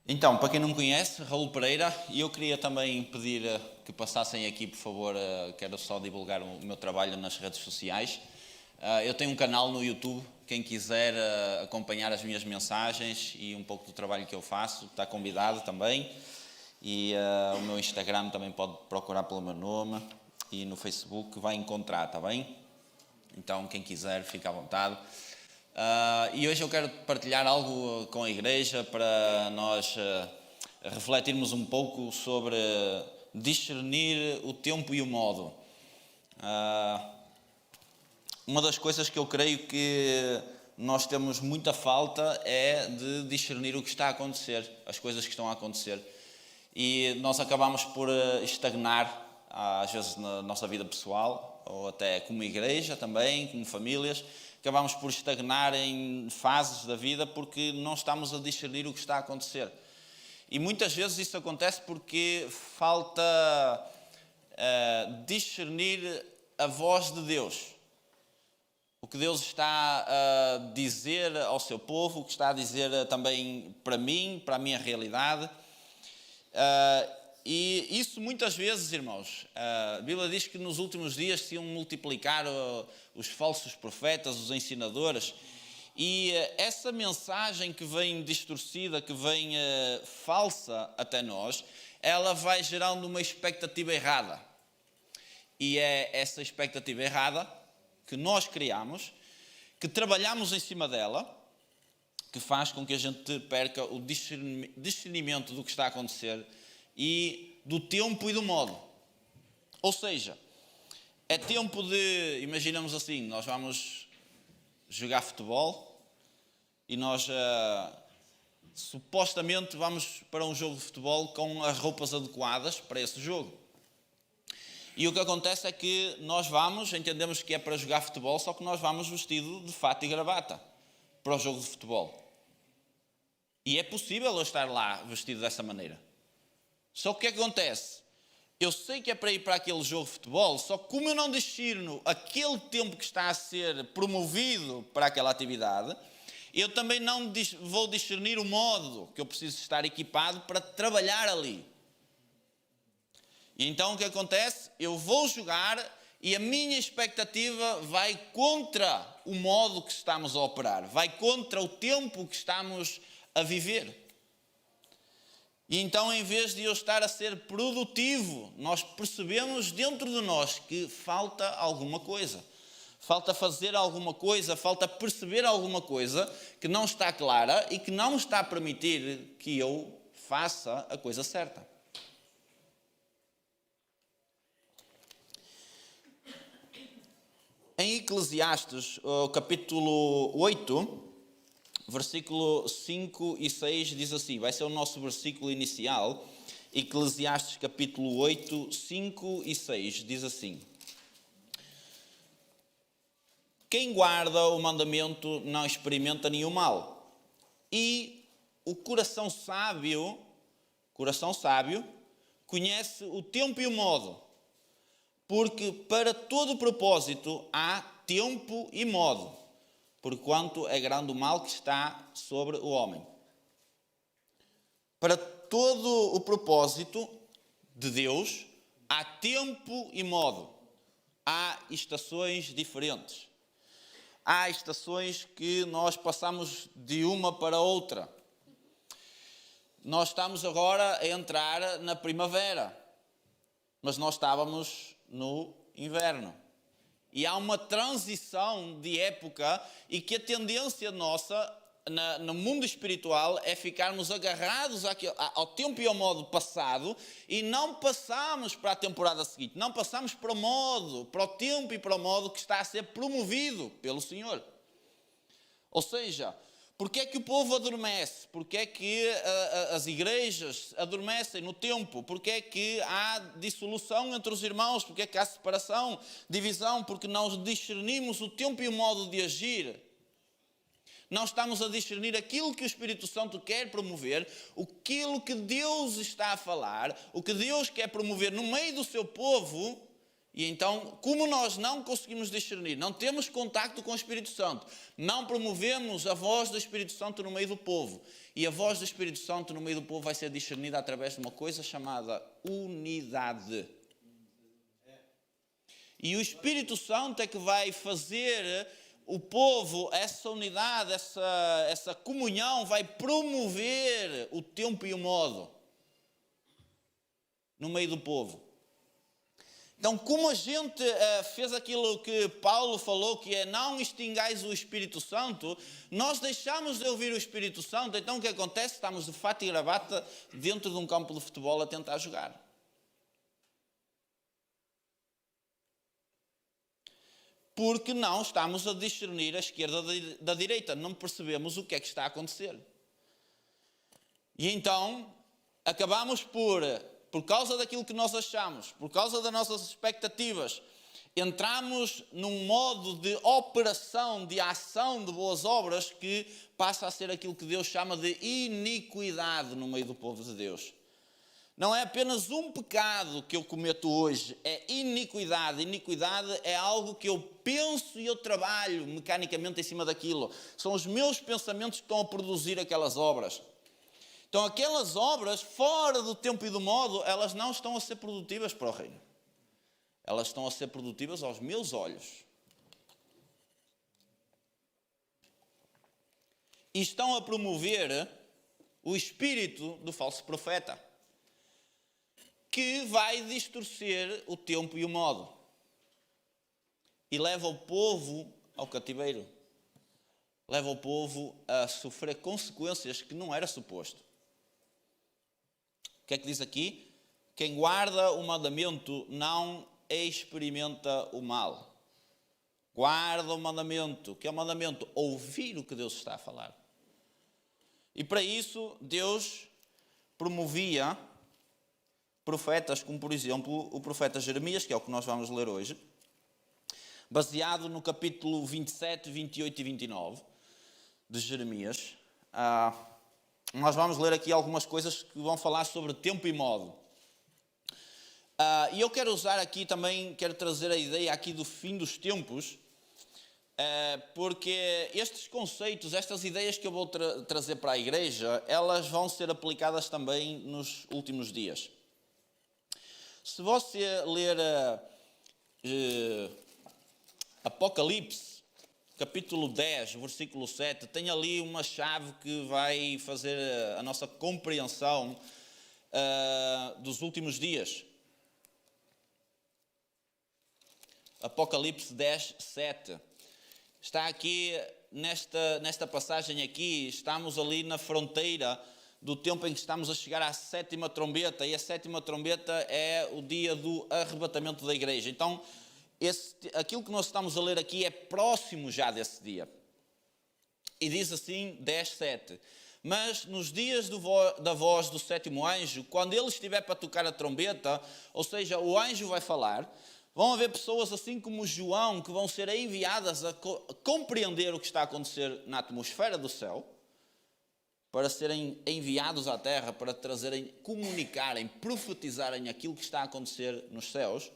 Então, para quem não me conhece, Raul Pereira, e eu queria também pedir que passassem aqui, por favor, quero só divulgar o meu trabalho nas redes sociais. Eu tenho um canal no YouTube, quem quiser acompanhar as minhas mensagens e um pouco do trabalho que eu faço, está convidado também. E o meu Instagram também pode procurar pelo meu nome e no Facebook vai encontrar, está bem? Então, quem quiser, fica à vontade. E hoje eu quero partilhar algo com a igreja para nós refletirmos um pouco sobre discernir o tempo e o modo. Uma das coisas que eu creio que nós temos muita falta é de discernir o que está a acontecer, as coisas que estão a acontecer. E nós acabamos por estagnar, às vezes na nossa vida pessoal, ou até como igreja também, como famílias, acabamos por estagnar em fases da vida porque não estamos a discernir o que está a acontecer. E muitas vezes isso acontece porque falta discernir a voz de Deus. O que Deus está a dizer ao seu povo, o que está a dizer também para mim, para a minha realidade. E isso muitas vezes, irmãos, a Bíblia diz que nos últimos dias se iam multiplicar os falsos profetas, os ensinadores, e essa mensagem que vem distorcida, que vem falsa até nós, ela vai gerando uma expectativa errada. E é essa expectativa errada que nós criamos, que trabalhamos em cima dela, que faz com que a gente perca o discernimento do que está a acontecer e do tempo e do modo. Ou seja, é tempo de, imaginamos assim, nós vamos jogar futebol e nós supostamente vamos para um jogo de futebol com as roupas adequadas para esse jogo. E o que acontece é que nós vamos, entendemos que é para jogar futebol, só que nós vamos vestido de fato e gravata para o jogo de futebol. E é possível eu estar lá vestido dessa maneira. Só que o que acontece? Eu sei que é para ir para aquele jogo de futebol, só que como eu não discerno aquele tempo que está a ser promovido para aquela atividade, eu também não vou discernir o modo que eu preciso estar equipado para trabalhar ali. E então o que acontece? Eu vou jogar e a minha expectativa vai contra o modo que estamos a operar, vai contra o tempo que estamos a viver. E então, em vez de eu estar a ser produtivo, nós percebemos dentro de nós que falta alguma coisa. Falta fazer alguma coisa, falta perceber alguma coisa que não está clara e que não está a permitir que eu faça a coisa certa. Em Eclesiastes, capítulo 8... versículo 5 e 6 diz assim, vai ser o nosso versículo inicial, Eclesiastes capítulo 8, 5 e 6, diz assim: quem guarda o mandamento não experimenta nenhum mal, e o coração sábio conhece o tempo e o modo, porque para todo o propósito há tempo e modo, porquanto é grande o mal que está sobre o homem. Para todo o propósito de Deus, há tempo e modo. Há estações diferentes. Há estações que nós passamos de uma para outra. Nós estamos agora a entrar na primavera, mas nós estávamos no inverno. E há uma transição de época e que a tendência nossa no mundo espiritual é ficarmos agarrados ao tempo e ao modo passado e não passamos para a temporada seguinte, não passamos para o modo, para o tempo e para o modo que está a ser promovido pelo Senhor. Ou seja, porque é que o povo adormece? Porque é que as igrejas adormecem no tempo? Porque é que há dissolução entre os irmãos? Porque é que há separação, divisão? Porque não discernimos o tempo e o modo de agir. Não estamos a discernir aquilo que o Espírito Santo quer promover, aquilo que Deus está a falar, o que Deus quer promover no meio do seu povo, E então, como nós não conseguimos discernir, não temos contacto com o Espírito Santo, não promovemos a voz do Espírito Santo no meio do povo, e a voz do Espírito Santo no meio do povo vai ser discernida através de uma coisa chamada unidade. E o Espírito Santo é que vai fazer o povo, essa unidade, essa comunhão, vai promover o tempo e o modo no meio do povo. Então, como a gente fez aquilo que Paulo falou, que é não extingais o Espírito Santo, nós deixamos de ouvir o Espírito Santo, então o que acontece? Estamos de fato e gravata dentro de um campo de futebol a tentar jogar. Porque não estamos a discernir a esquerda da direita, não percebemos o que é que está a acontecer. E então, acabamos por causa daquilo que nós achamos, por causa das nossas expectativas, entramos num modo de operação, de ação de boas obras que passa a ser aquilo que Deus chama de iniquidade no meio do povo de Deus. Não é apenas um pecado que eu cometo hoje, é iniquidade. Iniquidade é algo que eu penso e eu trabalho mecanicamente em cima daquilo. São os meus pensamentos que estão a produzir aquelas obras. Então, aquelas obras, fora do tempo e do modo, elas não estão a ser produtivas para o reino. Elas estão a ser produtivas aos meus olhos. E estão a promover o espírito do falso profeta, que vai distorcer o tempo e o modo. E leva o povo ao cativeiro. Leva o povo a sofrer consequências que não era suposto. O que é que diz aqui? Quem guarda o mandamento não experimenta o mal. Guarda o mandamento. O que é o mandamento? Ouvir o que Deus está a falar. E para isso, Deus promovia profetas, como por exemplo o profeta Jeremias, que é o que nós vamos ler hoje, baseado no capítulo 27, 28 e 29 de Jeremias. Nós vamos ler aqui algumas coisas que vão falar sobre tempo e modo. E eu quero usar aqui também, quero trazer a ideia aqui do fim dos tempos, porque estes conceitos, estas ideias que eu vou trazer para a igreja, elas vão ser aplicadas também nos últimos dias. Se você ler Apocalipse, capítulo 10, versículo 7, tem ali uma chave que vai fazer a nossa compreensão dos últimos dias. Apocalipse 10, 7. Está aqui, nesta passagem aqui, estamos ali na fronteira do tempo em que estamos a chegar à sétima trombeta, e a sétima trombeta é o dia do arrebatamento da igreja. Então, aquilo que nós estamos a ler aqui é próximo já desse dia. E diz assim, 10:7. Mas nos dias da voz do sétimo anjo, quando ele estiver para tocar a trombeta, ou seja, o anjo vai falar, vão haver pessoas assim como João, que vão ser enviadas a compreender o que está a acontecer na atmosfera do céu, para serem enviados à terra, para trazerem, comunicarem, profetizarem aquilo que está a acontecer nos céus.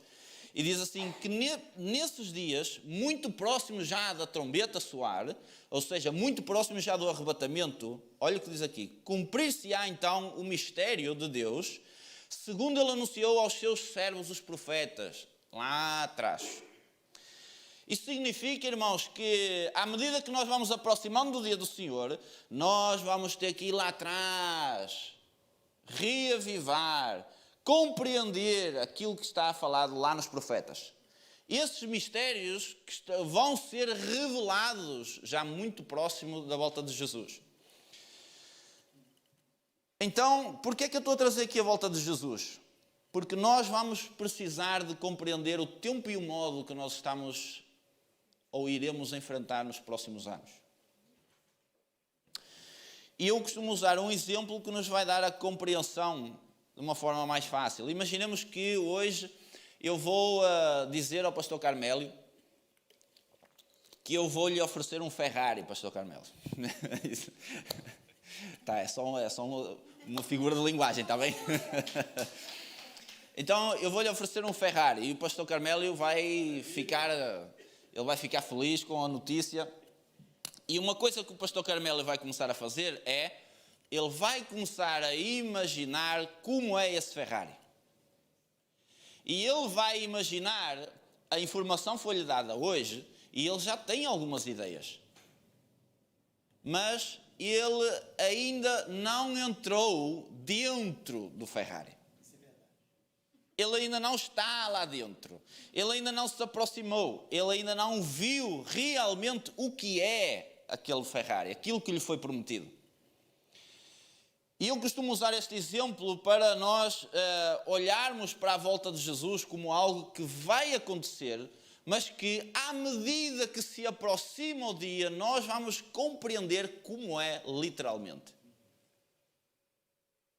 E diz assim, que nesses dias, muito próximos já da trombeta soar, ou seja, muito próximos já do arrebatamento, olha o que diz aqui, cumprir-se-á então o mistério de Deus, segundo ele anunciou aos seus servos os profetas, lá atrás. Isso significa, irmãos, que à medida que nós vamos aproximando do dia do Senhor, nós vamos ter que ir lá atrás, reavivar, compreender aquilo que está falado lá nos profetas. Esses mistérios que vão ser revelados já muito próximo da volta de Jesus. Então, por que é que eu estou a trazer aqui a volta de Jesus? Porque nós vamos precisar de compreender o tempo e o modo que nós estamos ou iremos enfrentar nos próximos anos. E eu costumo usar um exemplo que nos vai dar a compreensão de uma forma mais fácil. Imaginemos que hoje eu vou dizer ao pastor Carmélio que eu vou lhe oferecer um Ferrari, pastor Carmélio. Tá, é só uma figura de linguagem, está bem? Então eu vou-lhe oferecer um Ferrari e o pastor Carmélio vai ficar feliz com a notícia. E uma coisa que o pastor Carmélio vai começar a fazer é, ele vai começar a imaginar como é esse Ferrari. E ele vai imaginar, a informação foi-lhe dada hoje, e ele já tem algumas ideias. Mas ele ainda não entrou dentro do Ferrari. Ele ainda não está lá dentro. Ele ainda não se aproximou. Ele ainda não viu realmente o que é aquele Ferrari, aquilo que lhe foi prometido. E eu costumo usar este exemplo para nós olharmos para a volta de Jesus como algo que vai acontecer, mas que à medida que se aproxima o dia, nós vamos compreender como é literalmente.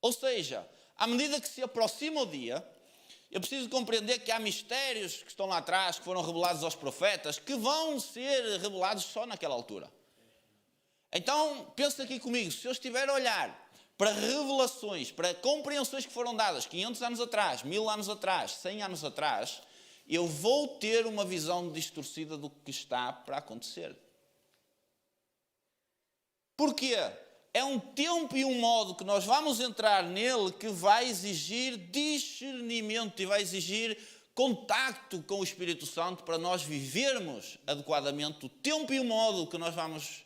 Ou seja, à medida que se aproxima o dia, eu preciso compreender que há mistérios que estão lá atrás, que foram revelados aos profetas, que vão ser revelados só naquela altura. Então, pensa aqui comigo, se eu estiver a olhar para revelações, para compreensões que foram dadas 500 anos atrás, 1000 anos atrás, 100 anos atrás, eu vou ter uma visão distorcida do que está para acontecer. Porquê? É um tempo e um modo que nós vamos entrar nele que vai exigir discernimento e vai exigir contacto com o Espírito Santo para nós vivermos adequadamente o tempo e o modo que nós vamos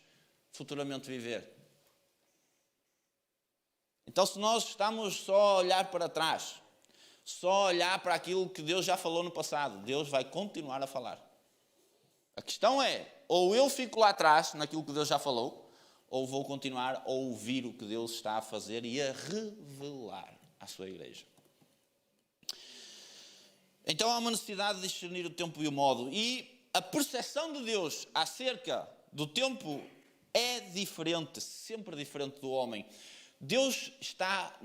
futuramente viver. Então, se nós estamos só a olhar para trás, só a olhar para aquilo que Deus já falou no passado, Deus vai continuar a falar. A questão é, ou eu fico lá atrás naquilo que Deus já falou, ou vou continuar a ouvir o que Deus está a fazer e a revelar à sua igreja. Então há uma necessidade de discernir o tempo e o modo. E a percepção de Deus acerca do tempo é diferente, sempre diferente do homem. Deus está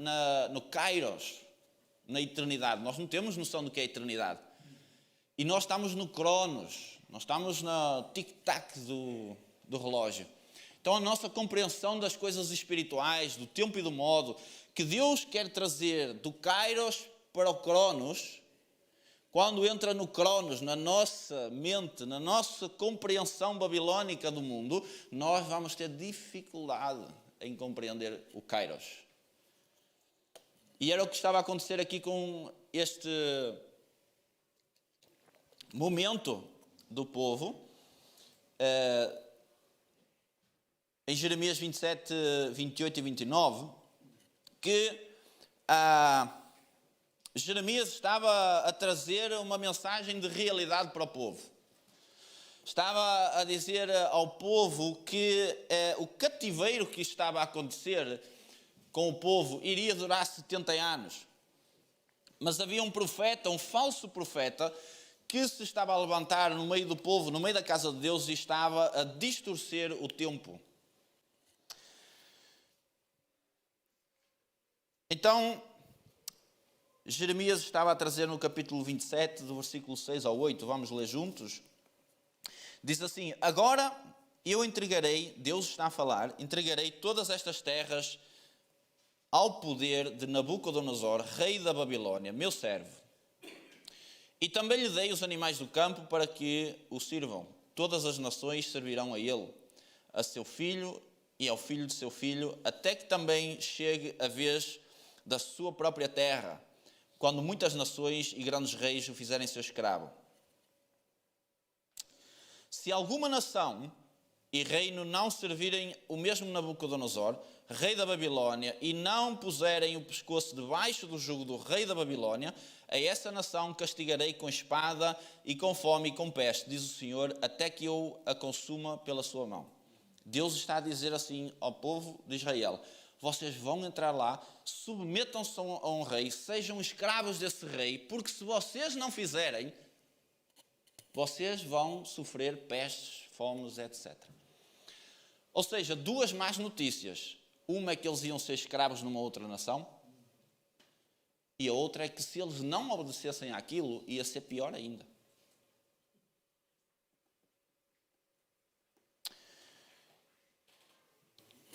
no Kairos, na eternidade. Nós não temos noção do que é a eternidade. E nós estamos no Cronos, nós estamos no tic-tac do relógio. Então a nossa compreensão das coisas espirituais, do tempo e do modo, que Deus quer trazer do Kairos para o Cronos, quando entra no Cronos, na nossa mente, na nossa compreensão babilônica do mundo, nós vamos ter dificuldade em compreender o Kairos. E era o que estava a acontecer aqui com este momento do povo. Em Jeremias 27, 28 e 29, que Jeremias estava a trazer uma mensagem de realidade para o povo. Estava a dizer ao povo que o cativeiro que estava a acontecer com o povo iria durar 70 anos. Mas havia um profeta, um falso profeta, que se estava a levantar no meio do povo, no meio da casa de Deus, e estava a distorcer o tempo. Então, Jeremias estava a trazer no capítulo 27, do versículo 6 ao 8, vamos ler juntos. Diz assim: agora eu entregarei, Deus está a falar, entregarei todas estas terras ao poder de Nabucodonosor, rei da Babilônia, meu servo. E também lhe dei os animais do campo para que o sirvam. Todas as nações servirão a ele, a seu filho e ao filho de seu filho, até que também chegue a vez da sua própria terra, quando muitas nações e grandes reis o fizerem seu escravo. Se alguma nação e reino não servirem o mesmo Nabucodonosor, rei da Babilônia, e não puserem o pescoço debaixo do jugo do rei da Babilônia, a essa nação castigarei com espada e com fome e com peste, diz o Senhor, até que eu a consuma pela sua mão. Deus está a dizer assim ao povo de Israel: vocês vão entrar lá, submetam-se a um rei, sejam escravos desse rei, porque se vocês não fizerem, vocês vão sofrer pestes, fomes, etc. Ou seja, duas más notícias. Uma é que eles iam ser escravos numa outra nação, e a outra é que se eles não obedecessem àquilo, ia ser pior ainda.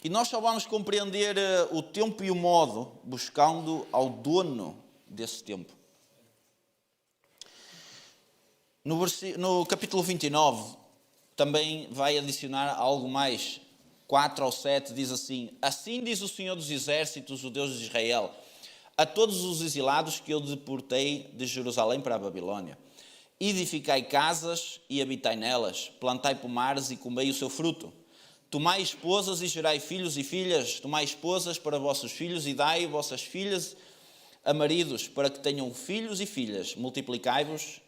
E nós só vamos compreender o tempo e o modo buscando ao dono desse tempo. No capítulo 29, também vai adicionar algo mais. 4 ao 7 diz assim: Assim diz o Senhor dos Exércitos, o Deus de Israel, a todos os exilados que eu deportei de Jerusalém para a Babilônia. Edificai casas e habitai nelas, plantai pomares e comei o seu fruto. Tomai esposas e gerai filhos e filhas, tomai esposas para vossos filhos e dai vossas filhas a maridos, para que tenham filhos e filhas. Multiplicai-vos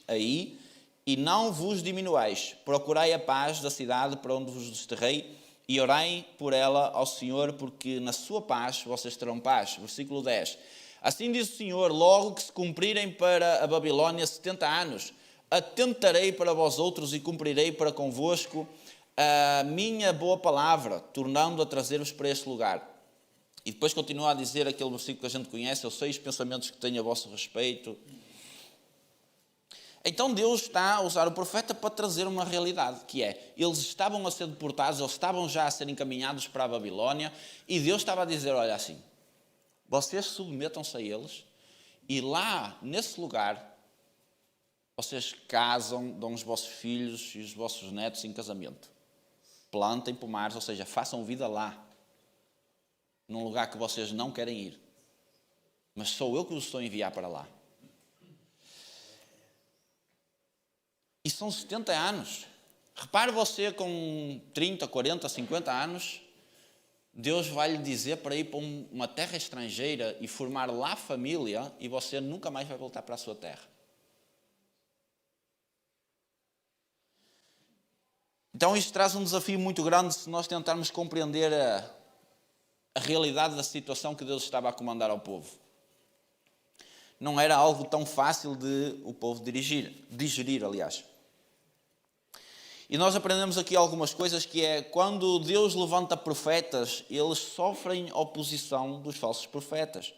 aí e não vos diminuais. Procurai a paz da cidade para onde vos desterrei e orai por ela ao Senhor, porque na sua paz vocês terão paz. Versículo 10. Assim diz o Senhor: logo que se cumprirem para a Babilônia 70 anos, atentarei para vós outros e cumprirei para convosco a minha boa palavra, tornando a trazer-vos para este lugar. E depois continua a dizer aquele versículo que a gente conhece: eu sei os pensamentos que tenho a vosso respeito. Então Deus está a usar o profeta para trazer uma realidade, que é, eles estavam a ser deportados, eles estavam já a ser encaminhados para a Babilônia, e Deus estava a dizer: olha assim, vocês submetam-se a eles, e lá, nesse lugar, vocês casam, dão os vossos filhos e os vossos netos em casamento. Plantem pomares, ou seja, façam vida lá, num lugar que vocês não querem ir. Mas sou eu que os estou a enviar para lá. E são 70 anos. Repare você com 30, 40, 50 anos, Deus vai lhe dizer para ir para uma terra estrangeira e formar lá família, e você nunca mais vai voltar para a sua terra. Então isto traz um desafio muito grande se nós tentarmos compreender a realidade da situação que Deus estava a comandar ao povo. Não era algo tão fácil de o povo digerir, aliás. E nós aprendemos aqui algumas coisas, que é, quando Deus levanta profetas, eles sofrem oposição dos falsos profetas.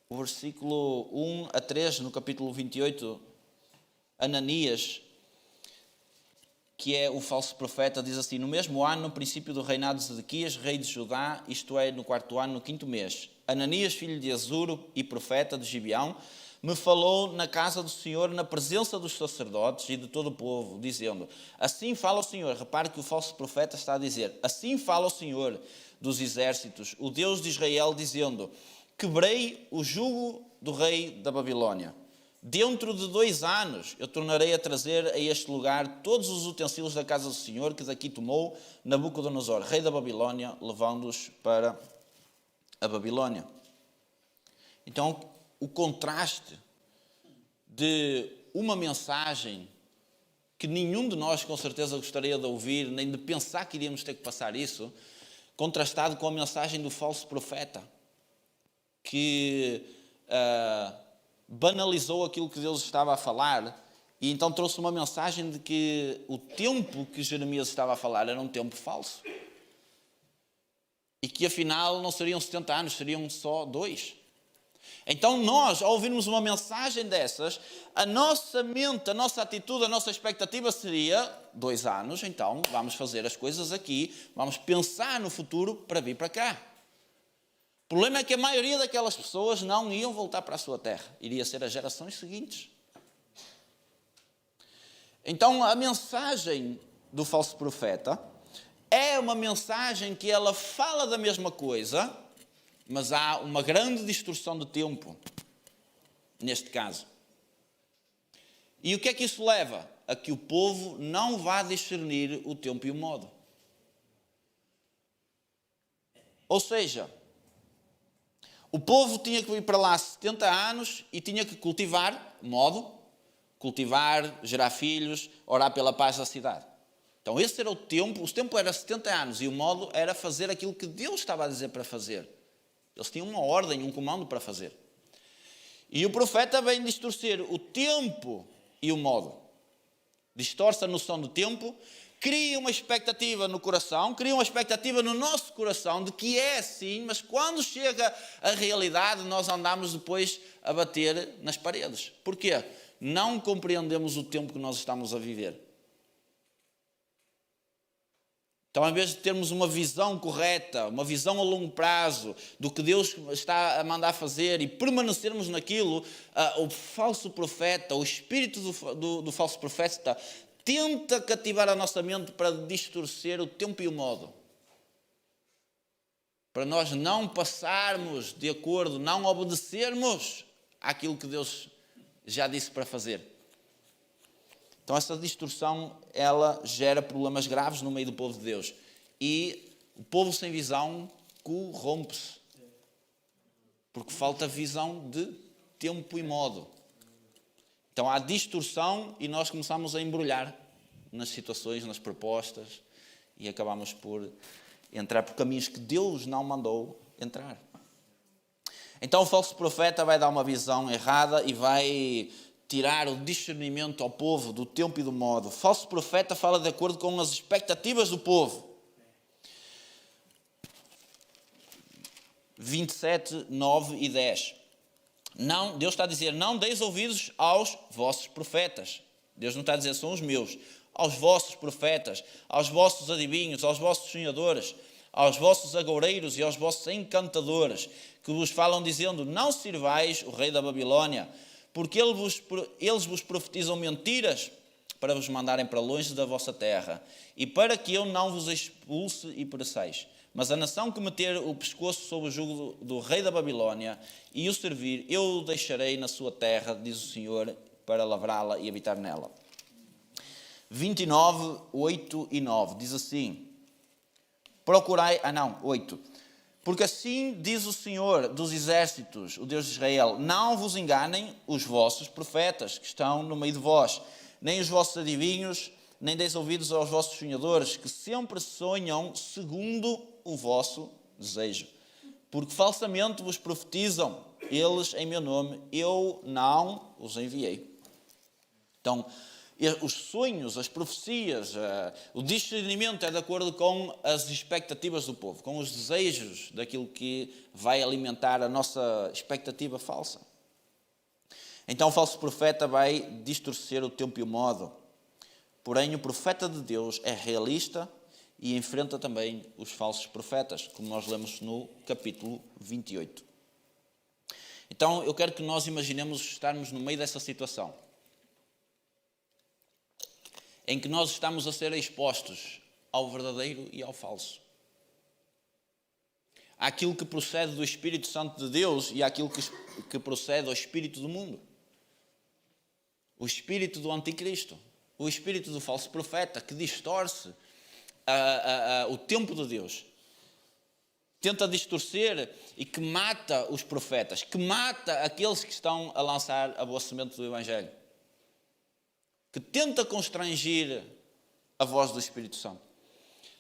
O versículo 1 a 3, no capítulo 28, Ananias, que é o falso profeta, diz assim: no mesmo ano, no princípio do reinado de Zedequias, rei de Judá, isto é, no 4º ano, no 5º mês, Ananias, filho de Azuro e profeta de Gibeão, me falou na casa do Senhor, na presença dos sacerdotes e de todo o povo, dizendo: assim fala o Senhor. Repare que o falso profeta está a dizer: assim fala o Senhor dos exércitos, o Deus de Israel, dizendo: quebrei o jugo do rei da Babilônia. Dentro de 2 anos eu tornarei a trazer a este lugar todos os utensílios da casa do Senhor que daqui tomou Nabucodonosor, rei da Babilônia, levando-os para a Babilônia. Então, o contraste de uma mensagem que nenhum de nós com certeza gostaria de ouvir, nem de pensar que iríamos ter que passar isso, contrastado com a mensagem do falso profeta, que banalizou aquilo que Deus estava a falar, e então trouxe uma mensagem de que o tempo que Jeremias estava a falar era um tempo falso. E que afinal não seriam 70 anos, seriam só 2. Então nós, ao ouvirmos uma mensagem dessas, a nossa mente, a nossa atitude, a nossa expectativa seria 2 anos, então vamos fazer as coisas aqui, vamos pensar no futuro para vir para cá. O problema é que a maioria daquelas pessoas não iam voltar para a sua terra, iria ser as gerações seguintes. Então a mensagem do falso profeta é uma mensagem que ela fala da mesma coisa, mas há uma grande distorção de tempo, neste caso. E o que é que isso leva? A que o povo não vá discernir o tempo e o modo. Ou seja, o povo tinha que ir para lá 70 anos e tinha que cultivar, gerar filhos, orar pela paz da cidade. Então esse era o tempo era 70 anos e o modo era fazer aquilo que Deus estava a dizer para fazer. Eles tinham uma ordem, um comando para fazer. E o profeta vem distorcer o tempo e o modo. Distorce a noção do tempo, cria uma expectativa no coração, cria uma expectativa no nosso coração de que é assim, mas quando chega a realidade nós andamos depois a bater nas paredes. Porquê? Não compreendemos o tempo que nós estamos a viver. Então, em vez de termos uma visão correta, uma visão a longo prazo do que Deus está a mandar fazer e permanecermos naquilo, o falso profeta, o espírito do falso profeta tenta cativar a nossa mente para distorcer o tempo e o modo. Para nós não passarmos de acordo, não obedecermos àquilo que Deus já disse para fazer. Então essa distorção, ela gera problemas graves no meio do povo de Deus. E o povo sem visão corrompe-se. Porque falta visão de tempo e modo. Então há distorção e nós começamos a embrulhar nas situações, nas propostas, e acabamos por entrar por caminhos que Deus não mandou entrar. Então o falso profeta vai dar uma visão errada e vai tirar o discernimento ao povo do tempo e do modo. O falso profeta fala de acordo com as expectativas do povo. 27, 9 e 10. Não, Deus está a dizer, não deis ouvidos aos vossos profetas. Deus não está a dizer, são os meus. Aos vossos profetas, aos vossos adivinhos, aos vossos sonhadores, aos vossos agoureiros e aos vossos encantadores, que vos falam dizendo, não sirvais o rei da Babilônia, porque eles vos profetizam mentiras para vos mandarem para longe da vossa terra, e para que eu não vos expulse e pereçais. Mas a nação que meter o pescoço sob o jugo do rei da Babilônia e o servir, eu o deixarei na sua terra, diz o Senhor, para lavrá-la e habitar nela. 29, 8 e 9, diz assim, procurai, 8. Porque assim diz o Senhor dos exércitos, o Deus de Israel, não vos enganem os vossos profetas que estão no meio de vós, nem os vossos adivinhos, nem deis ouvidos aos vossos sonhadores, que sempre sonham segundo o vosso desejo. Porque falsamente vos profetizam eles em meu nome, eu não os enviei. Então, os sonhos, as profecias, o discernimento é de acordo com as expectativas do povo, com os desejos daquilo que vai alimentar a nossa expectativa falsa. Então o falso profeta vai distorcer o tempo e o modo. Porém, o profeta de Deus é realista e enfrenta também os falsos profetas, como nós lemos no capítulo 28. Então eu quero que nós imaginemos estarmos no meio dessa situação, em que nós estamos a ser expostos ao verdadeiro e ao falso. Àquilo que procede do Espírito Santo de Deus e àquilo que procede do Espírito do mundo. O Espírito do Anticristo, o Espírito do falso profeta, que distorce o tempo de Deus. Tenta distorcer e que mata os profetas, que mata aqueles que estão a lançar a boa semente do Evangelho. Que tenta constrangir a voz do Espírito Santo.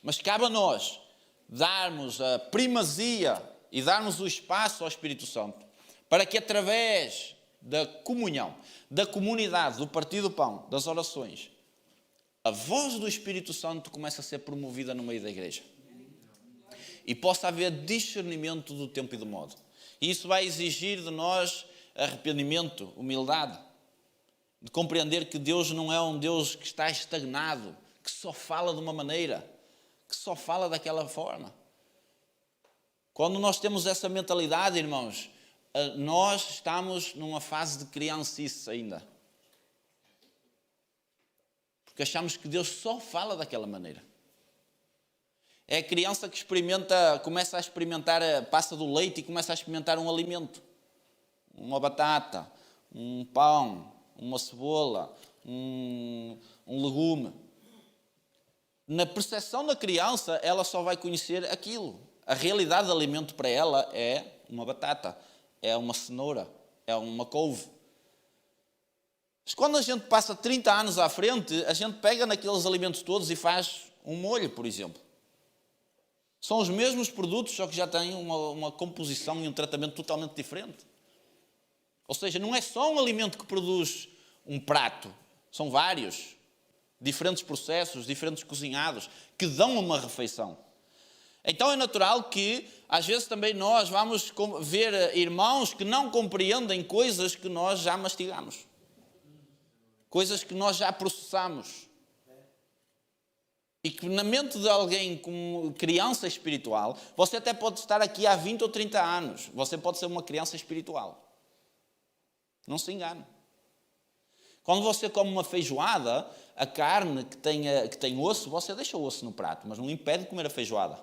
Mas cabe a nós darmos a primazia e darmos o espaço ao Espírito Santo para que através da comunhão, da comunidade, do partir do pão, das orações, a voz do Espírito Santo comece a ser promovida no meio da igreja. E possa haver discernimento do tempo e do modo. E isso vai exigir de nós arrependimento, humildade, de compreender que Deus não é um Deus que está estagnado, que só fala de uma maneira, que só fala daquela forma. Quando nós temos essa mentalidade, irmãos, nós estamos numa fase de criancice ainda. Porque achamos que Deus só fala daquela maneira. É a criança que começa a experimentar, passa do leite e começa a experimentar um alimento. Uma batata, um pão, uma cebola, um legume. Na percepção da criança, ela só vai conhecer aquilo. A realidade do alimento para ela é uma batata, é uma cenoura, é uma couve. Mas quando a gente passa 30 anos à frente, a gente pega naqueles alimentos todos e faz um molho, por exemplo. São os mesmos produtos, só que já têm uma composição e um tratamento totalmente diferente. Ou seja, não é só um alimento que produz um prato, são vários, diferentes processos, diferentes cozinhados, que dão uma refeição. Então é natural que, às vezes também nós vamos ver irmãos que não compreendem coisas que nós já mastigamos. Coisas que nós já processamos. E que na mente de alguém como criança espiritual, você até pode estar aqui há 20 ou 30 anos. Você pode ser uma criança espiritual. Não se engane. Quando você come uma feijoada, a carne que tem osso, você deixa o osso no prato, mas não impede de comer a feijoada.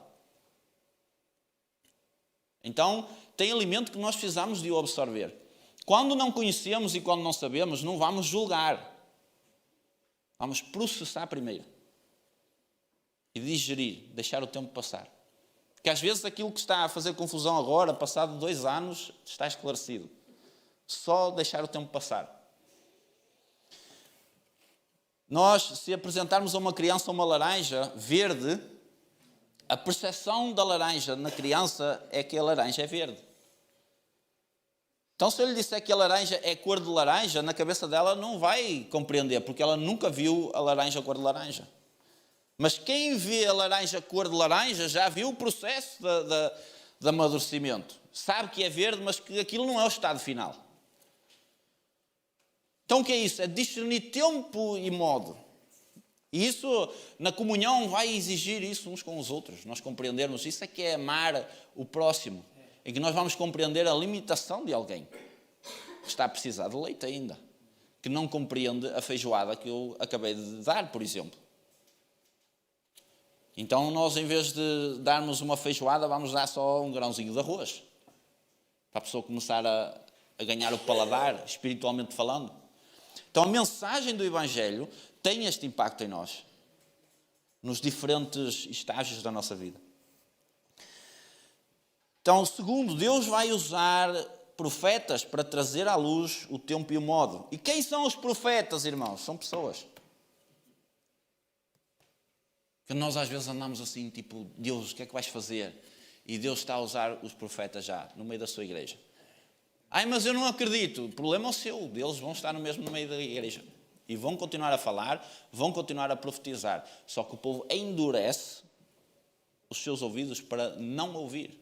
Então, tem alimento que nós precisamos de o absorver. Quando não conhecemos e quando não sabemos, não vamos julgar. Vamos processar primeiro. E digerir, deixar o tempo passar. Porque às vezes aquilo que está a fazer confusão agora, passado 2 anos, está esclarecido. Só deixar o tempo passar. Nós, se apresentarmos a uma criança uma laranja verde, a percepção da laranja na criança é que a laranja é verde. Então, se eu lhe disser que a laranja é cor de laranja, na cabeça dela não vai compreender, porque ela nunca viu a laranja cor de laranja. Mas quem vê a laranja cor de laranja já viu o processo de amadurecimento. Sabe que é verde, mas que aquilo não é o estado final. Então o que é isso? É discernir tempo e modo. E isso, na comunhão, vai exigir isso uns com os outros. Nós compreendermos. Isso é que é amar o próximo. Em que nós vamos compreender a limitação de alguém que está a precisar de leite ainda. Que não compreende a feijoada que eu acabei de dar, por exemplo. Então nós, em vez de darmos uma feijoada, vamos dar só um grãozinho de arroz. Para a pessoa começar a ganhar o paladar, espiritualmente falando. Então a mensagem do Evangelho tem este impacto em nós. Nos diferentes estágios da nossa vida. Então, segundo, Deus vai usar profetas para trazer à luz o tempo e o modo. E quem são os profetas, irmãos? São pessoas. Que nós às vezes andamos assim, tipo, Deus, o que é que vais fazer? E Deus está a usar os profetas já, no meio da sua igreja. Ai, mas eu não acredito. O problema é o seu. Eles vão estar mesmo no meio da igreja. E vão continuar a falar, vão continuar a profetizar. Só que o povo endurece os seus ouvidos para não ouvir.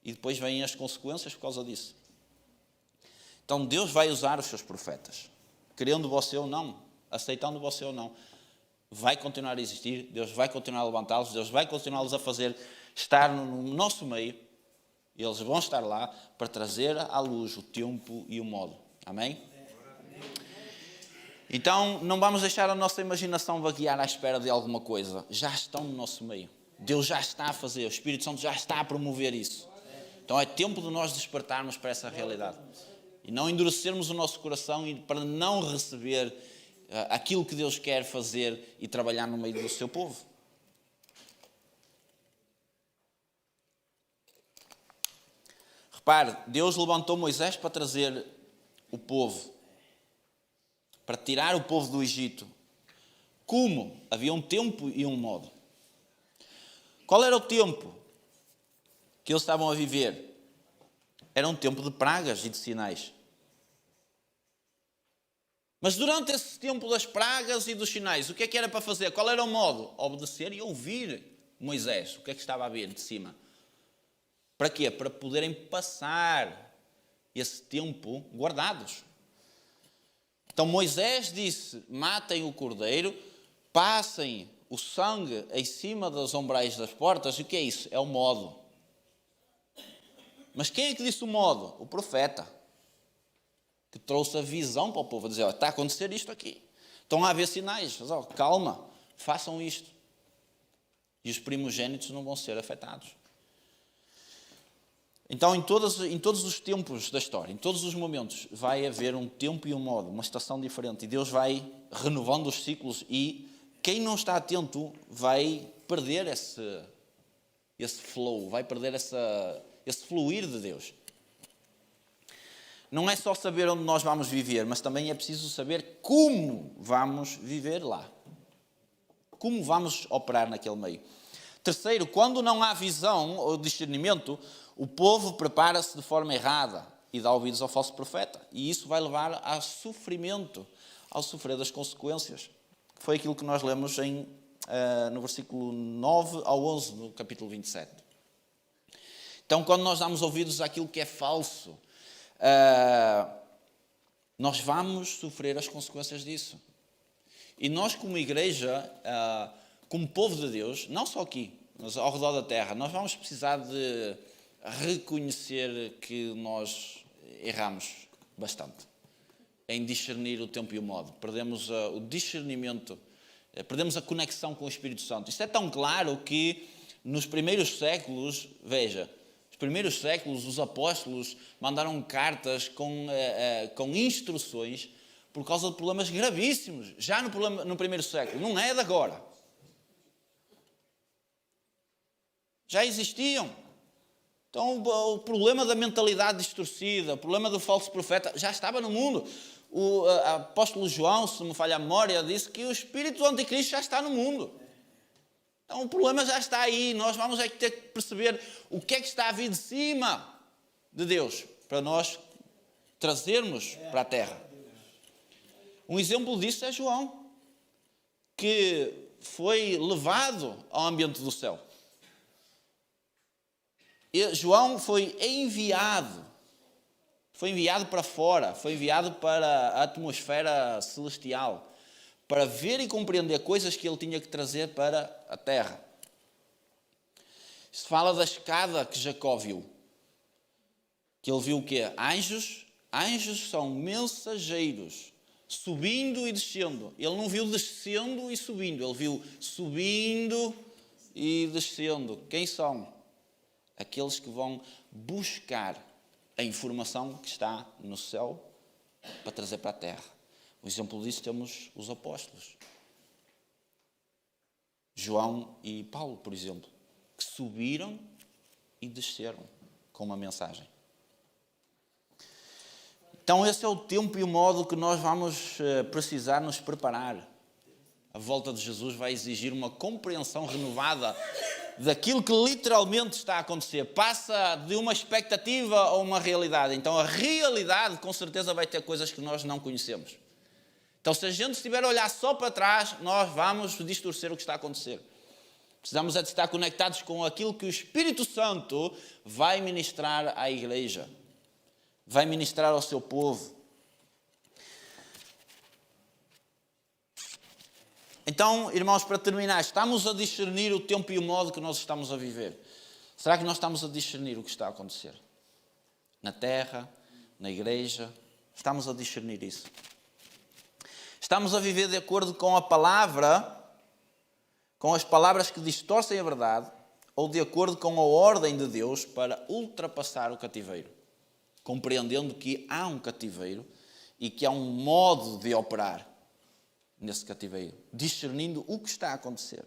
E depois vêm as consequências por causa disso. Então Deus vai usar os seus profetas. Querendo você ou não, aceitando você ou não. Vai continuar a existir, Deus vai continuar a levantá-los, Deus vai continuá-los a fazer estar no nosso meio. E eles vão estar lá para trazer à luz o tempo e o modo. Amém? Então, não vamos deixar a nossa imaginação vaguear à espera de alguma coisa. Já estão no nosso meio. Deus já está a fazer, o Espírito Santo já está a promover isso. Então é tempo de nós despertarmos para essa realidade. E não endurecermos o nosso coração para não receber aquilo que Deus quer fazer e trabalhar no meio do seu povo. Repare, Deus levantou Moisés para trazer o povo, para tirar o povo do Egito. Como? Havia um tempo e um modo. Qual era o tempo que eles estavam a viver? Era um tempo de pragas e de sinais. Mas durante esse tempo das pragas e dos sinais, o que é que era para fazer? Qual era o modo? Obedecer e ouvir Moisés. O que é que estava a vir de cima? Para quê? Para poderem passar esse tempo guardados. Então Moisés disse, matem o cordeiro, passem o sangue em cima das ombrais das portas. E o que é isso? É o modo. Mas quem é que disse o modo? O profeta. Que trouxe a visão para o povo, a dizer, está a acontecer isto aqui. Estão a haver sinais, mas, calma, façam isto. E os primogênitos não vão ser afetados. Então, em todos os tempos da história, em todos os momentos, vai haver um tempo e um modo, uma estação diferente. E Deus vai renovando os ciclos e quem não está atento vai perder esse flow, vai perder esse fluir de Deus. Não é só saber onde nós vamos viver, mas também é preciso saber como vamos viver lá. Como vamos operar naquele meio. Terceiro, quando não há visão ou discernimento, o povo prepara-se de forma errada e dá ouvidos ao falso profeta. E isso vai levar a sofrimento, ao sofrer das consequências. Foi aquilo que nós lemos no versículo 9 ao 11 do capítulo 27. Então, quando nós damos ouvidos àquilo que é falso, nós vamos sofrer as consequências disso. E nós, como igreja, como povo de Deus, não só aqui, mas ao redor da terra, nós vamos precisar de reconhecer que nós erramos bastante em discernir o tempo e o modo. Perdemos o discernimento, perdemos a conexão com o Espírito Santo. Isto é tão claro que nos primeiros séculos, veja, nos primeiros séculos os apóstolos mandaram cartas com instruções por causa de problemas gravíssimos, já no primeiro século, não é de agora. Já existiam. Então o problema da mentalidade distorcida, o problema do falso profeta, já estava no mundo. O apóstolo João, se me falha a memória, disse que o espírito do anticristo já está no mundo. Então o problema já está aí. Nós vamos ter que perceber o que é que está a vir de cima de Deus, para nós trazermos para a terra. Um exemplo disso é João, que foi levado ao ambiente do céu. João foi enviado para fora, foi enviado para a atmosfera celestial, para ver e compreender coisas que ele tinha que trazer para a terra. Isto fala da escada que Jacó viu. Que ele viu o quê? Anjos. Anjos são mensageiros, subindo e descendo. Ele não viu descendo e subindo, ele viu subindo e descendo. Quem são? Aqueles que vão buscar a informação que está no céu para trazer para a terra. O exemplo disso temos os apóstolos. João e Paulo, por exemplo, que subiram e desceram com uma mensagem. Então esse é o tempo e o modo que nós vamos precisar nos preparar. A volta de Jesus vai exigir uma compreensão renovada daquilo que literalmente está a acontecer. Passa de uma expectativa a uma realidade. Então a realidade com certeza vai ter coisas que nós não conhecemos. Então se a gente estiver a olhar só para trás, nós vamos distorcer o que está a acontecer. Precisamos é de estar conectados com aquilo que o Espírito Santo vai ministrar à igreja. Vai ministrar ao seu povo. Então, irmãos, para terminar, estamos a discernir o tempo e o modo que nós estamos a viver. Será que nós estamos a discernir o que está a acontecer? Na terra, na igreja, estamos a discernir isso. Estamos a viver de acordo com a palavra, com as palavras que distorcem a verdade, ou de acordo com a ordem de Deus para ultrapassar o cativeiro, compreendendo que há um cativeiro e que há um modo de operar nesse cativeiro, discernindo o que está a acontecer.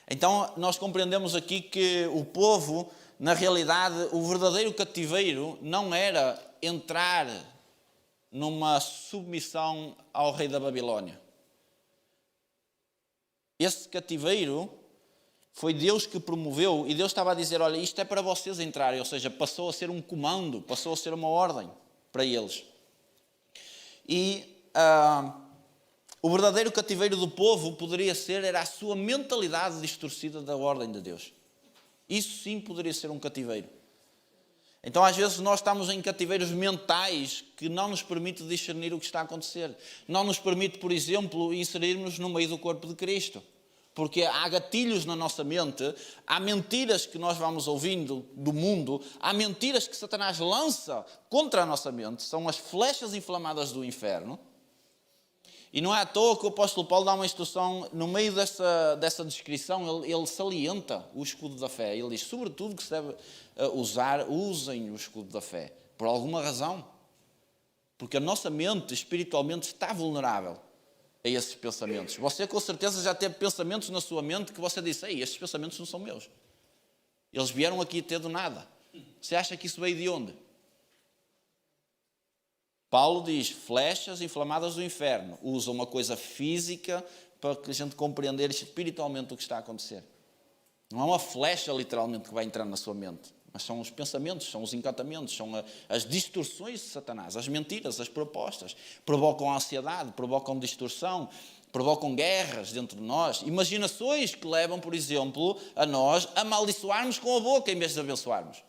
Então, nós compreendemos aqui que o povo, na realidade, o verdadeiro cativeiro não era entrar numa submissão ao rei da Babilônia. Esse cativeiro foi Deus que promoveu, e Deus estava a dizer, olha, isto é para vocês entrarem, ou seja, passou a ser um comando, passou a ser uma ordem para eles. E o verdadeiro cativeiro do povo poderia ser, era a sua mentalidade distorcida da ordem de Deus. Isso sim poderia ser um cativeiro. Então às vezes nós estamos em cativeiros mentais que não nos permite discernir o que está a acontecer. Não nos permite, por exemplo, inserirmos no meio do corpo de Cristo. Porque há gatilhos na nossa mente, há mentiras que nós vamos ouvindo do mundo, há mentiras que Satanás lança contra a nossa mente, são as flechas inflamadas do inferno. E não é à toa que o apóstolo Paulo dá uma instrução, no meio dessa descrição, ele salienta o escudo da fé. Ele diz, sobretudo, que se deve usem o escudo da fé. Por alguma razão. Porque a nossa mente, espiritualmente, está vulnerável a esses pensamentos. Você, com certeza, já teve pensamentos na sua mente que você disse, ei, estes pensamentos não são meus. Eles vieram aqui ter do nada. Você acha que isso veio de onde? Paulo diz, flechas inflamadas do inferno. Usa uma coisa física para que a gente compreender espiritualmente o que está a acontecer. Não é uma flecha, literalmente, que vai entrar na sua mente. Mas são os pensamentos, são os encantamentos, são as distorções de Satanás, as mentiras, as propostas. Provocam ansiedade, provocam distorção, provocam guerras dentro de nós. Imaginações que levam, por exemplo, a nós amaldiçoarmos com a boca em vez de abençoarmos.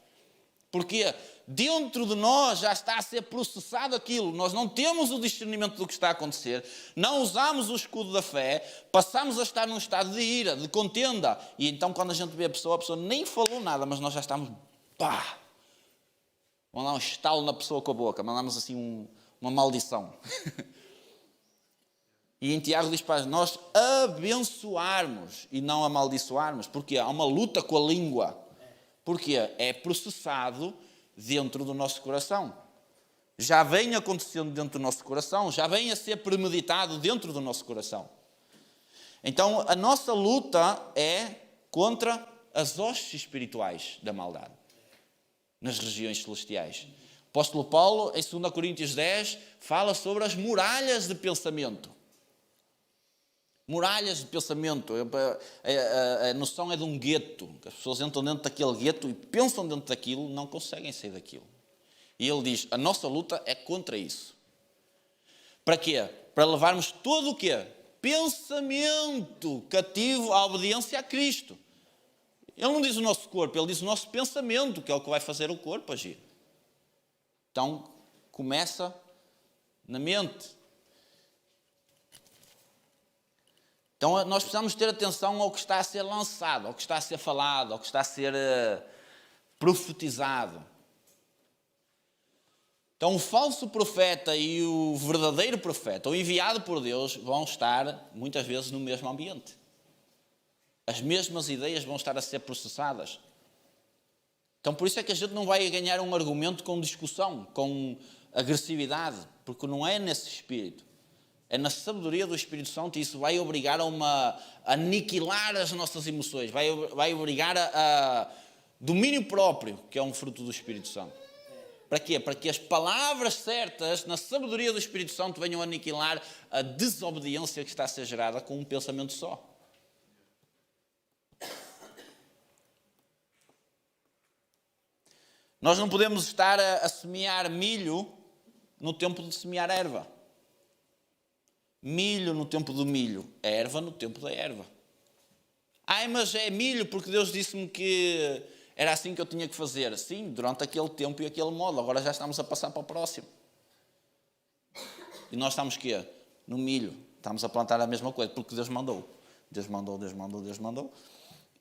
Porque dentro de nós já está a ser processado aquilo. Nós não temos o discernimento do que está a acontecer. Não usamos o escudo da fé. Passamos a estar num estado de ira, de contenda. E então quando a gente vê a pessoa nem falou nada, mas nós já estamos... Pá! Vamos dar um estalo na pessoa com a boca. Mandamos assim uma maldição. E em Tiago diz para nós abençoarmos e não amaldiçoarmos. Porque há uma luta com a língua. Porque é processado dentro do nosso coração. Já vem acontecendo dentro do nosso coração, já vem a ser premeditado dentro do nosso coração. Então, a nossa luta é contra as hostes espirituais da maldade, nas regiões celestiais. O apóstolo Paulo, em 2 Coríntios 10, fala sobre as muralhas de pensamento. Muralhas de pensamento, a noção é de um gueto. As pessoas entram dentro daquele gueto e pensam dentro daquilo, não conseguem sair daquilo. E ele diz, a nossa luta é contra isso. Para quê? Para levarmos todo o quê? Pensamento cativo à obediência a Cristo. Ele não diz o nosso corpo, ele diz o nosso pensamento, que é o que vai fazer o corpo agir. Então, começa na mente. Então, nós precisamos ter atenção ao que está a ser lançado, ao que está a ser falado, ao que está a ser profetizado. Então, o falso profeta e o verdadeiro profeta, o enviado por Deus, vão estar, muitas vezes, no mesmo ambiente. As mesmas ideias vão estar a ser processadas. Então, por isso é que a gente não vai ganhar um argumento com discussão, com agressividade, porque não é nesse espírito. É na sabedoria do Espírito Santo e isso vai obrigar a aniquilar as nossas emoções, vai obrigar a domínio próprio, que é um fruto do Espírito Santo. Para quê? Para que as palavras certas, na sabedoria do Espírito Santo, venham a aniquilar a desobediência que está a ser gerada com um pensamento só. Nós não podemos estar a semear milho no tempo de semear erva. Milho no tempo do milho, erva no tempo da erva. Ai, mas é milho porque Deus disse-me que era assim que eu tinha que fazer. Sim, durante aquele tempo e aquele modo. Agora já estamos a passar para o próximo. E nós estamos quê? No milho. Estamos a plantar a mesma coisa, porque Deus mandou. Deus mandou, Deus mandou, Deus mandou.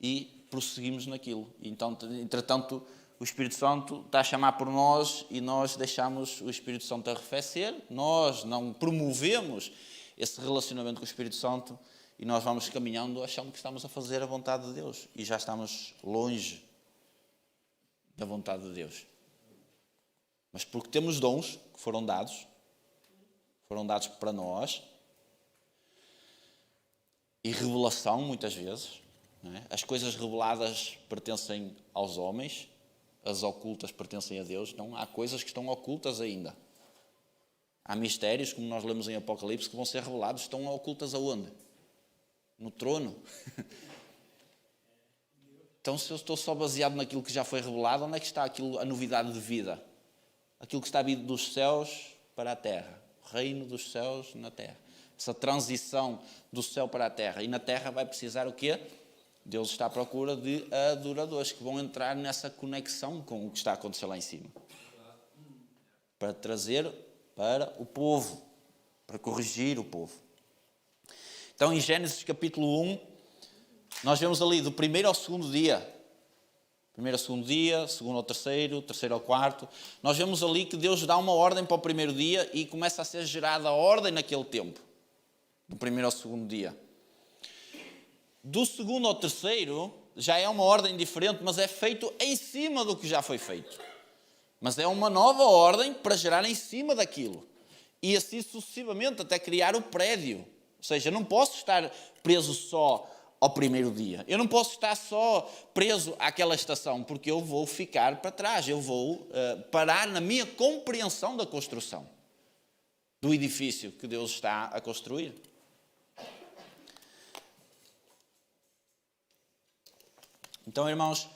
E prosseguimos naquilo. Então, entretanto, o Espírito Santo está a chamar por nós e nós deixamos o Espírito Santo arrefecer. Nós não promovemos esse relacionamento com o Espírito Santo e nós vamos caminhando achando que estamos a fazer a vontade de Deus e já estamos longe da vontade de Deus. Mas porque temos dons que foram dados para nós e revelação muitas vezes, não é? As coisas reveladas pertencem aos homens, as ocultas pertencem a Deus. Não, há coisas que estão ocultas ainda. Há mistérios, como nós lemos em Apocalipse, que vão ser revelados. Estão ocultas aonde? No trono. Então, se eu estou só baseado naquilo que já foi revelado, onde é que está a novidade de vida? Aquilo que está vindo dos céus para a terra. O reino dos céus na terra. Essa transição do céu para a terra. E na terra vai precisar o quê? Deus está à procura de adoradores que vão entrar nessa conexão com o que está a acontecer lá em cima. Para trazer para o povo, para corrigir o povo. Então, em Gênesis capítulo 1, nós vemos ali do primeiro ao segundo dia, primeiro ao segundo dia, segundo ao terceiro, terceiro ao quarto, nós vemos ali que Deus dá uma ordem para o primeiro dia e começa a ser gerada a ordem naquele tempo, do primeiro ao segundo dia. Do segundo ao terceiro, já é uma ordem diferente, mas é feito em cima do que já foi feito. Mas é uma nova ordem para gerar em cima daquilo. E assim sucessivamente, até criar o prédio. Ou seja, eu não posso estar preso só ao primeiro dia. Eu não posso estar só preso àquela estação, porque eu vou ficar para trás. Eu vou parar na minha compreensão da construção, do edifício que Deus está a construir. Então, irmãos,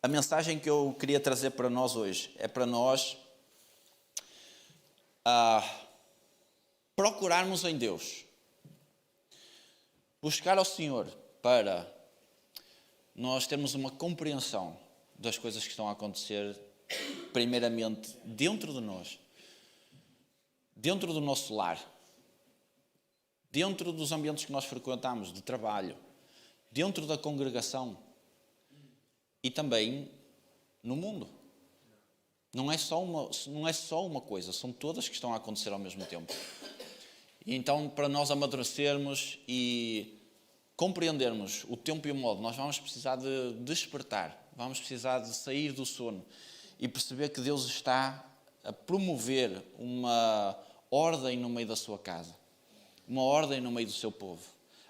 a mensagem que eu queria trazer para nós hoje é para nós procurarmos em Deus, buscar ao Senhor para nós termos uma compreensão das coisas que estão a acontecer, primeiramente, dentro de nós, dentro do nosso lar, dentro dos ambientes que nós frequentamos, de trabalho, dentro da congregação e também no mundo. Não é só uma coisa, são todas que estão a acontecer ao mesmo tempo. E então, para nós amadurecermos e compreendermos o tempo e o modo, nós vamos precisar de despertar, vamos precisar de sair do sono e perceber que Deus está a promover uma ordem no meio da sua casa, uma ordem no meio do seu povo.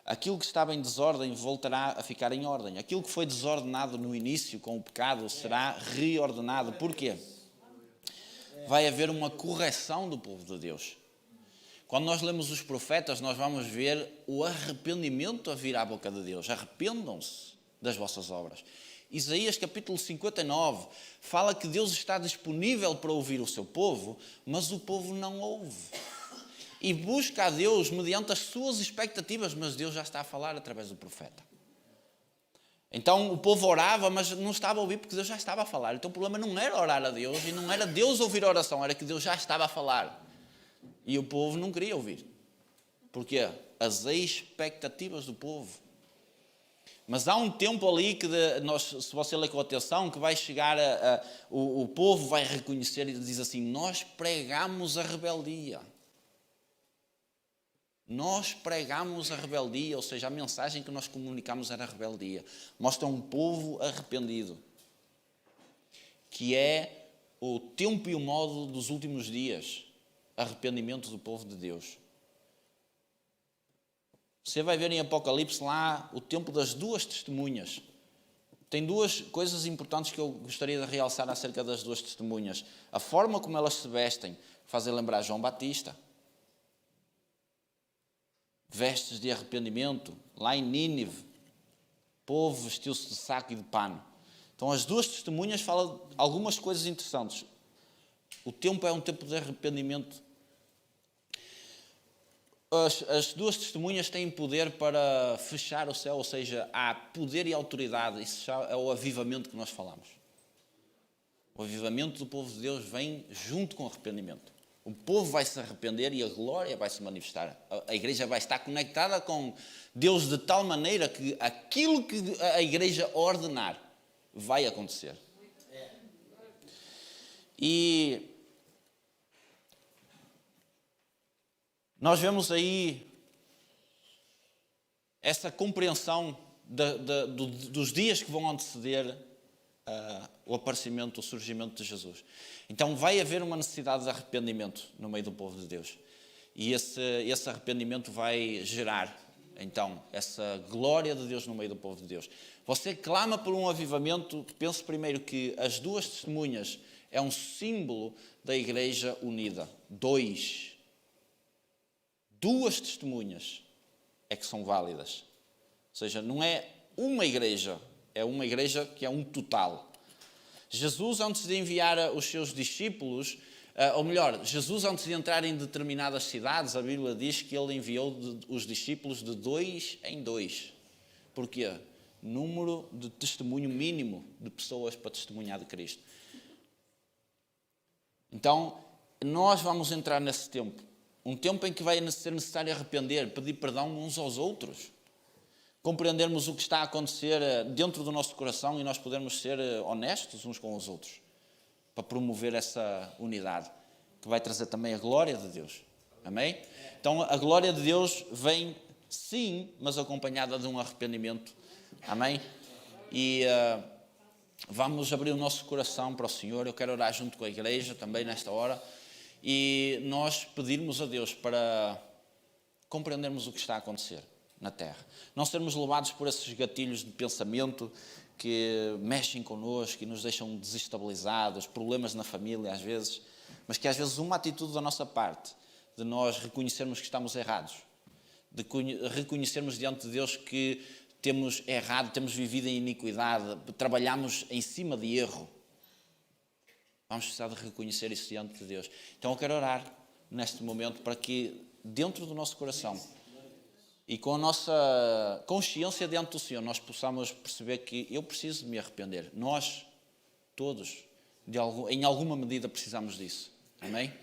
Aquilo que estava em desordem voltará a ficar em ordem. Aquilo que foi desordenado no início com o pecado será reordenado. Porquê? Vai haver uma correção do povo de Deus. Quando nós lemos os profetas, nós vamos ver o arrependimento a vir à boca de Deus. Arrependam-se das vossas obras. Isaías capítulo 59 fala que Deus está disponível para ouvir o seu povo, mas o povo não ouve. E busca a Deus mediante as suas expectativas, mas Deus já está a falar através do profeta. Então o povo orava, mas não estava a ouvir porque Deus já estava a falar. Então o problema não era orar a Deus e não era Deus ouvir a oração, era que Deus já estava a falar. E o povo não queria ouvir. Porquê? As expectativas do povo. Mas há um tempo ali que, se você ler com atenção, que vai chegar o povo vai reconhecer e diz assim: nós pregamos a rebeldia. Nós pregamos a rebeldia, ou seja, a mensagem que nós comunicamos era a rebeldia. Mostra um povo arrependido, que é o tempo e o modo dos últimos dias. Arrependimento do povo de Deus. Você vai ver em Apocalipse lá o tempo das duas testemunhas. Tem duas coisas importantes que eu gostaria de realçar acerca das duas testemunhas. A forma como elas se vestem, fazer lembrar João Batista. Vestes de arrependimento, lá em Nínive, o povo vestiu-se de saco e de pano. Então as duas testemunhas falam algumas coisas interessantes. O tempo é um tempo de arrependimento. As duas testemunhas têm poder para fechar o céu, ou seja, há poder e autoridade. Isso já é o avivamento que nós falamos. O avivamento do povo de Deus vem junto com o arrependimento. O povo vai se arrepender e a glória vai se manifestar. A igreja vai estar conectada com Deus de tal maneira que aquilo que a igreja ordenar vai acontecer. E nós vemos aí essa compreensão dos dias que vão anteceder o aparecimento, o surgimento de Jesus. Então vai haver uma necessidade de arrependimento no meio do povo de Deus. E esse arrependimento vai gerar, então, essa glória de Deus no meio do povo de Deus. Você clama por um avivamento, pense primeiro que as duas testemunhas é um símbolo da igreja unida. Duas testemunhas é que são válidas. Ou seja, não é uma igreja, é uma igreja que é um total. Jesus, antes de enviar os seus discípulos, ou melhor, Jesus, antes de entrar em determinadas cidades, a Bíblia diz que ele enviou os discípulos de 2 em 2. Porquê? Número de testemunho mínimo de pessoas para testemunhar de Cristo. Então, nós vamos entrar nesse tempo. Um tempo em que vai ser necessário arrepender, pedir perdão uns aos outros. Compreendermos o que está a acontecer dentro do nosso coração e nós podermos ser honestos uns com os outros. Para promover essa unidade, que vai trazer também a glória de Deus. Amém? Então, a glória de Deus vem, sim, mas acompanhada de um arrependimento. Amém? E vamos abrir o nosso coração para o Senhor. Eu quero orar junto com a igreja também nesta hora. E nós pedirmos a Deus para compreendermos o que está a acontecer na Terra. Não sermos levados por esses gatilhos de pensamento que mexem connosco e nos deixam desestabilizados, problemas na família às vezes, mas que às vezes uma atitude da nossa parte, de nós reconhecermos que estamos errados, de reconhecermos diante de Deus que temos errado, temos vivido em iniquidade, trabalhamos em cima de erro. Vamos precisar de reconhecer isso diante de Deus. Então eu quero orar neste momento para que dentro do nosso coração e com a nossa consciência diante do Senhor nós possamos perceber que eu preciso de me arrepender. Nós todos, em alguma medida, precisamos disso. Amém?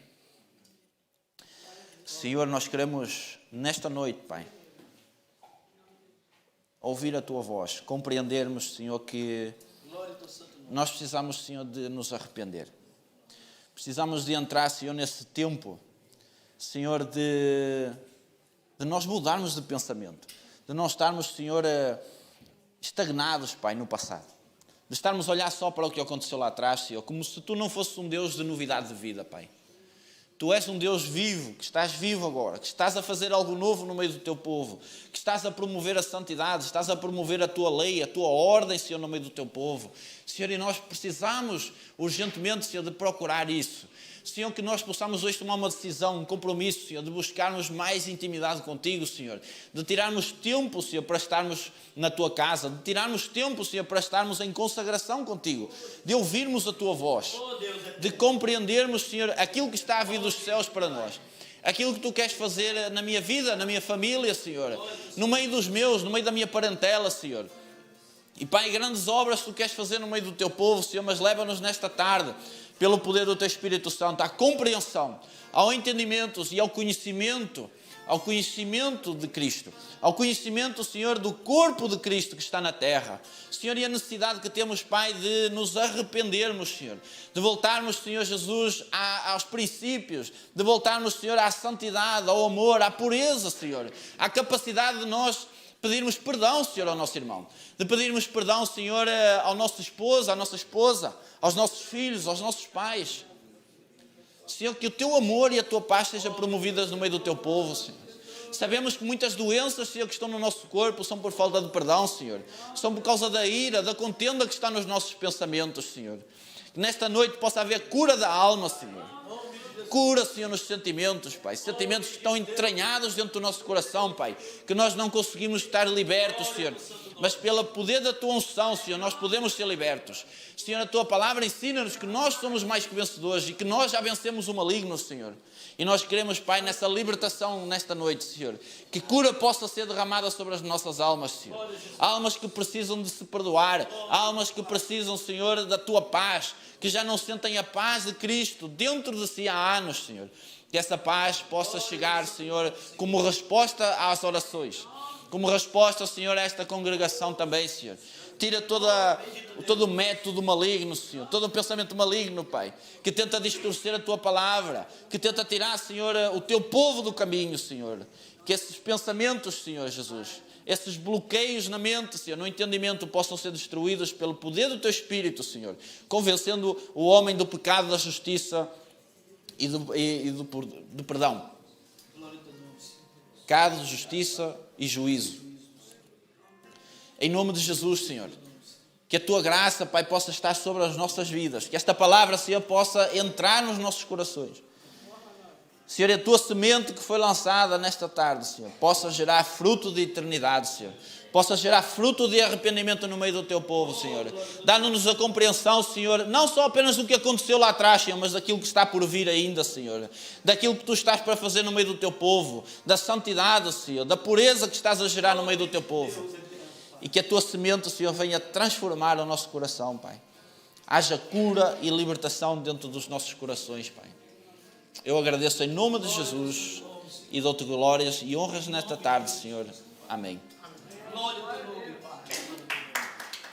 Senhor, nós queremos, nesta noite, Pai, ouvir a Tua voz, compreendermos, Senhor, que nós precisamos, Senhor, de nos arrepender. Precisamos de entrar, Senhor, nesse tempo, Senhor, de nós mudarmos de pensamento, de não estarmos, Senhor, estagnados, Pai, no passado. De estarmos a olhar só para o que aconteceu lá atrás, Senhor, como se Tu não fosses um Deus de novidade de vida, Pai. Tu és um Deus vivo, que estás vivo agora, que estás a fazer algo novo no meio do Teu povo, que estás a promover a santidade, estás a promover a Tua lei, a Tua ordem, Senhor, no meio do Teu povo. Senhor, e nós precisamos urgentemente, Senhor, de procurar isso. Senhor, que nós possamos hoje tomar uma decisão, um compromisso, Senhor, de buscarmos mais intimidade contigo, Senhor. De tirarmos tempo, Senhor, para estarmos na Tua casa. De tirarmos tempo, Senhor, para estarmos em consagração contigo. De ouvirmos a Tua voz. De compreendermos, Senhor, aquilo que está a vir dos céus para nós. Aquilo que Tu queres fazer na minha vida, na minha família, Senhor. No meio dos meus, no meio da minha parentela, Senhor. E, Pai, grandes obras Tu queres fazer no meio do Teu povo, Senhor, mas leva-nos nesta tarde, pelo poder do Teu Espírito Santo, à compreensão, ao entendimento e ao conhecimento de Cristo, ao conhecimento, Senhor, do corpo de Cristo que está na terra. Senhor, e a necessidade que temos, Pai, de nos arrependermos, Senhor, de voltarmos, Senhor Jesus, aos princípios, de voltarmos, Senhor, à santidade, ao amor, à pureza, Senhor, à capacidade de nós pedirmos perdão, Senhor, ao nosso irmão, de pedirmos perdão, Senhor, ao nosso esposo, à nossa esposa, aos nossos filhos, aos nossos pais. Senhor, que o Teu amor e a Tua paz sejam promovidas no meio do Teu povo, Senhor. Sabemos que muitas doenças, Senhor, que estão no nosso corpo são por falta de perdão, Senhor. São por causa da ira, da contenda que está nos nossos pensamentos, Senhor. Que nesta noite possa haver cura da alma, Senhor. Cura, Senhor, nos sentimentos, Pai. Sentimentos que estão entranhados dentro do nosso coração, Pai. Que nós não conseguimos estar libertos, Senhor. Mas pelo poder da Tua unção, Senhor, nós podemos ser libertos. Senhor, a Tua palavra ensina-nos que nós somos mais que vencedores e que nós já vencemos o maligno, Senhor. E nós queremos, Pai, nessa libertação, nesta noite, Senhor, que cura possa ser derramada sobre as nossas almas, Senhor. Almas que precisam de se perdoar. Almas que precisam, Senhor, da Tua paz. Que já não sentem a paz de Cristo dentro de si há anos, Senhor. Que essa paz possa chegar, Senhor, como resposta às orações. Como resposta, Senhor, a esta congregação também, Senhor. Tira todo o método maligno, Senhor. Todo o pensamento maligno, Pai. Que tenta distorcer a Tua palavra. Que tenta tirar, Senhor, o Teu povo do caminho, Senhor. Que esses pensamentos, Senhor Jesus, esses bloqueios na mente, Senhor, no entendimento, possam ser destruídos pelo poder do Teu Espírito, Senhor. Convencendo o homem do pecado, da justiça e do perdão. Pecado, justiça e juízo. Em nome de Jesus, Senhor. Que a Tua graça, Pai, possa estar sobre as nossas vidas. Que esta palavra, Senhor, possa entrar nos nossos corações. Senhor, a Tua semente que foi lançada nesta tarde, Senhor, possa gerar fruto de eternidade, Senhor. Possa gerar fruto de arrependimento no meio do Teu povo, Senhor. Dando-nos a compreensão, Senhor, não só apenas do que aconteceu lá atrás, Senhor, mas daquilo que está por vir ainda, Senhor. Daquilo que Tu estás para fazer no meio do Teu povo. Da santidade, Senhor. Da pureza que estás a gerar no meio do Teu povo. E que a Tua semente, Senhor, venha transformar o nosso coração, Pai. Haja cura e libertação dentro dos nossos corações, Pai. Eu agradeço em nome de Jesus e dou-Te glórias e honras nesta tarde, Senhor. Amém.